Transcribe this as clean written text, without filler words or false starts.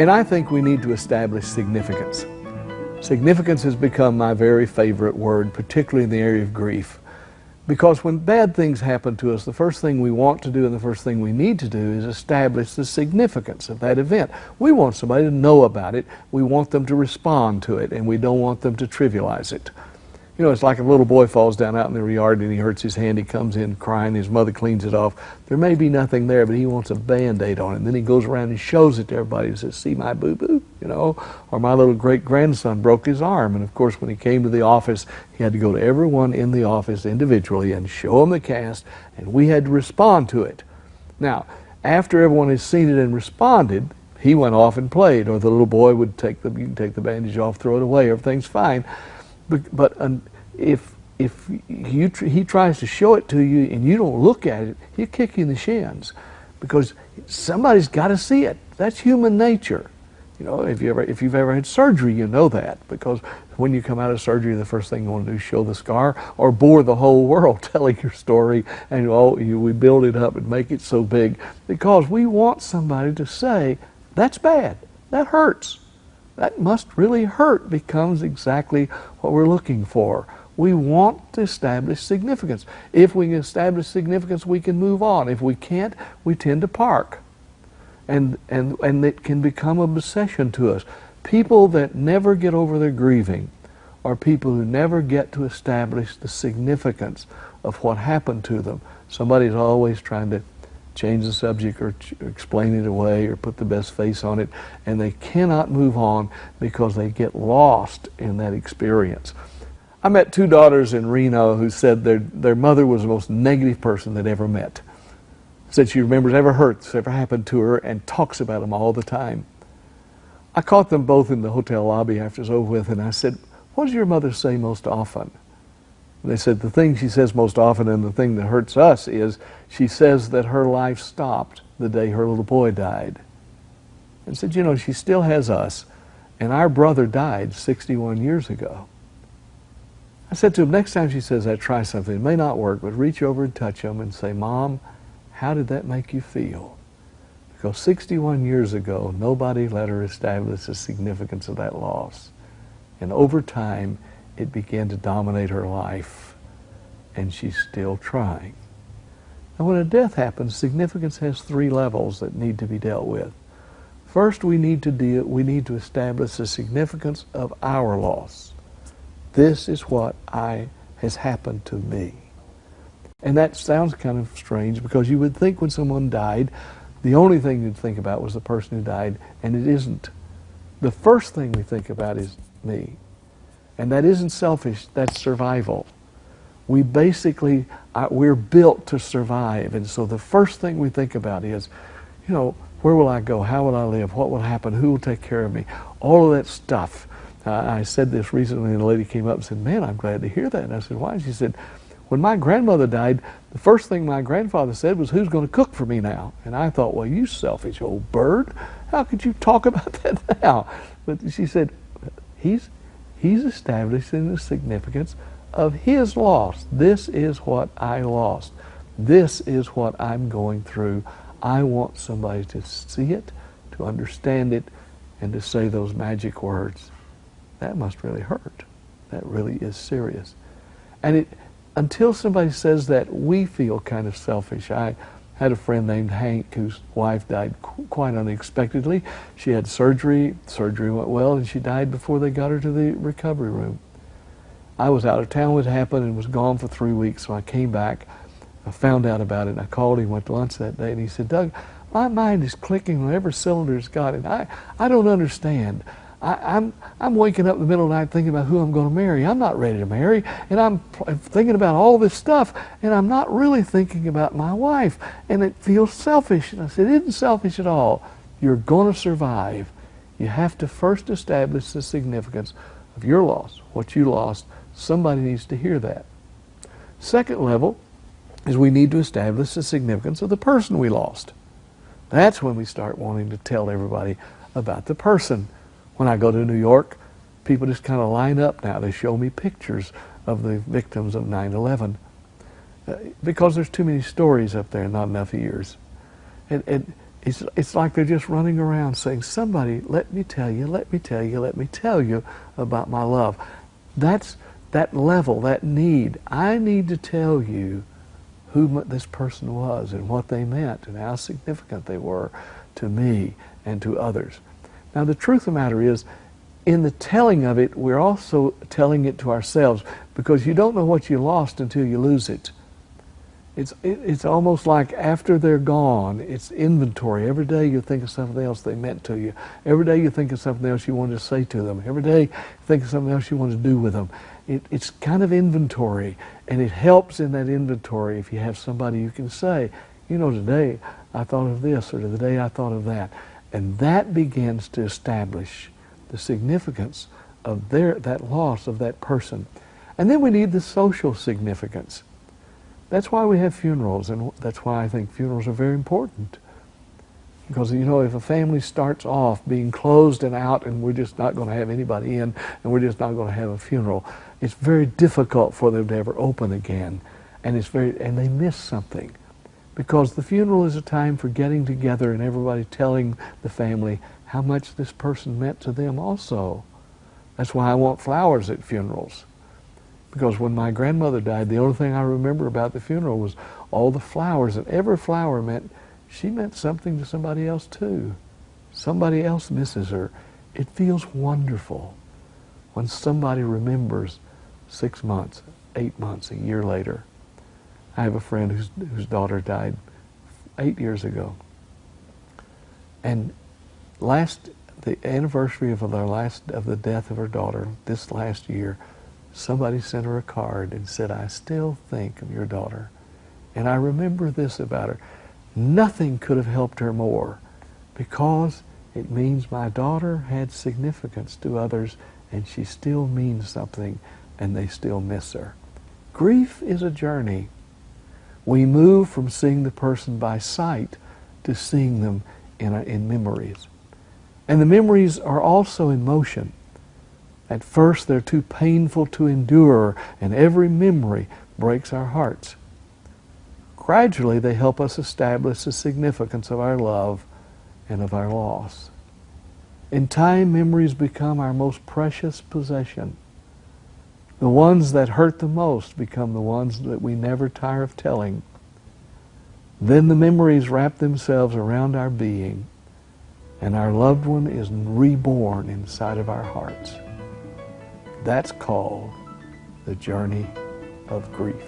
And I think we need to establish significance. Significance has become my very favorite word, particularly in the area of grief. Because when bad things happen to us, the first thing we want to do and the first thing we need to do is establish the significance of that event. We want somebody to know about it, we want them to respond to it, and we don't want them to trivialize it. You know, it's like a little boy falls down out in the yard and he hurts his hand, he comes in crying, his mother cleans it off. There may be nothing there, but he wants a Band-Aid on it. And then he goes around and shows it to everybody and says, see my boo-boo, you know. Or my little great-grandson broke his arm. And of course, when he came to the office, he had to go to everyone in the office individually and show them the cast, and we had to respond to it. Now, after everyone has seen it and responded, he went off and played, or the little boy would take the bandage off, throw it away, everything's fine. But if he tries to show it to you and you don't look at it, he'll kick you in the shins, because somebody's got to see it. That's human nature. You know, if you've ever had surgery, you know that, because when you come out of surgery, the first thing you want to do is show the scar or bore the whole world telling your story, and we build it up and make it so big because we want somebody to say, that's bad, that hurts. That must really hurt becomes exactly what we're looking for. We want to establish significance. If we can establish significance, we can move on. If we can't, we tend to park. And it can become an obsession to us. People that never get over their grieving are people who never get to establish the significance of what happened to them. Somebody's always trying to change the subject or explain it away or put the best face on it, and they cannot move on because they get lost in that experience. I met two daughters in Reno who said their mother was the most negative person they'd ever met. Said she remembers ever hurts ever happened to her and talks about them all the time. I caught them both in the hotel lobby after it was over with, and I said, what does your mother say most often? They said the thing she says most often, and the thing that hurts us, is she says that her life stopped the day her little boy died. And said, you know, she still has us, and our brother died 61 years ago. I said to him, next time she says that, try something. It may not work, but reach over and touch him and say, Mom, how did that make you feel? Because 61 years ago, nobody let her establish the significance of that loss. And over time, it began to dominate her life, and she's still trying. And when a death happens, significance has three levels that need to be dealt with. First, we need to establish the significance of our loss. This is what has happened to me. And that sounds kind of strange, because you would think when someone died, the only thing you'd think about was the person who died, and it isn't. The first thing we think about is me. And that isn't selfish, that's survival. We basically, we're built to survive. And so the first thing we think about is, you know, where will I go? How will I live? What will happen? Who will take care of me? All of that stuff. I said this recently, and a lady came up and said, man, I'm glad to hear that. And I said, why? She said, when my grandmother died, the first thing my grandfather said was, who's going to cook for me now? And I thought, well, you selfish old bird. How could you talk about that now? But she said, he's establishing the significance of his loss. This is what I lost. This is what I'm going through. I want somebody to see it, to understand it, and to say those magic words. That must really hurt. That really is serious. And until somebody says that, we feel kind of selfish. I had a friend named Hank whose wife died quite unexpectedly. She had surgery. Surgery went well, and she died before they got her to the recovery room. I was out of town when it happened and was gone for 3 weeks, so I came back. I found out about it, and I called him, went to lunch that day, and he said, Doug, my mind is clicking on every cylinder it's got, and I don't understand. I'm waking up in the middle of the night thinking about who I'm going to marry. I'm not ready to marry, and I'm thinking about all this stuff, and I'm not really thinking about my wife, and it feels selfish. And I said, it isn't selfish at all. You're going to survive. You have to first establish the significance of your loss, what you lost. Somebody needs to hear that. Second level is we need to establish the significance of the person we lost. That's when we start wanting to tell everybody about the person. When I go to New York, people just kind of line up now. They show me pictures of the victims of 9/11 because there's too many stories up there and not enough ears. And It's like they're just running around saying, somebody, let me tell you, let me tell you, let me tell you about my love. That's that level, that need. I need to tell you who this person was and what they meant and how significant they were to me and to others. Now, the truth of the matter is, in the telling of it, we're also telling it to ourselves, because you don't know what you lost until you lose it. It's almost like after they're gone, it's inventory. Every day you think of something else they meant to you. Every day you think of something else you wanted to say to them. Every day you think of something else you want to do with them. It's kind of inventory, and it helps in that inventory if you have somebody you can say, you know, today I thought of this, or today I thought of that. And that begins to establish the significance of that loss of that person. And then we need the social significance. That's why we have funerals, and that's why I think funerals are very important. Because, you know, if a family starts off being closed and out, and we're just not going to have anybody in, and we're just not going to have a funeral, it's very difficult for them to ever open again. And and they miss something. Because the funeral is a time for getting together and everybody telling the family how much this person meant to them also. That's why I want flowers at funerals. Because when my grandmother died, the only thing I remember about the funeral was all the flowers, and every flower she meant something to somebody else too. Somebody else misses her. It feels wonderful when somebody remembers 6 months, 8 months, a year later. I have a friend whose daughter died 8 years ago. And the anniversary of the death of her daughter, this last year, somebody sent her a card and said, I still think of your daughter. And I remember this about her. Nothing could have helped her more, because it means my daughter had significance to others, and she still means something, and they still miss her. Grief is a journey. We move from seeing the person by sight to seeing them in memories. And the memories are also in motion. At first, they're too painful to endure, and every memory breaks our hearts. Gradually, they help us establish the significance of our love and of our loss. In time, memories become our most precious possession. The ones that hurt the most become the ones that we never tire of telling. Then the memories wrap themselves around our being, and our loved one is reborn inside of our hearts. That's called the journey of grief.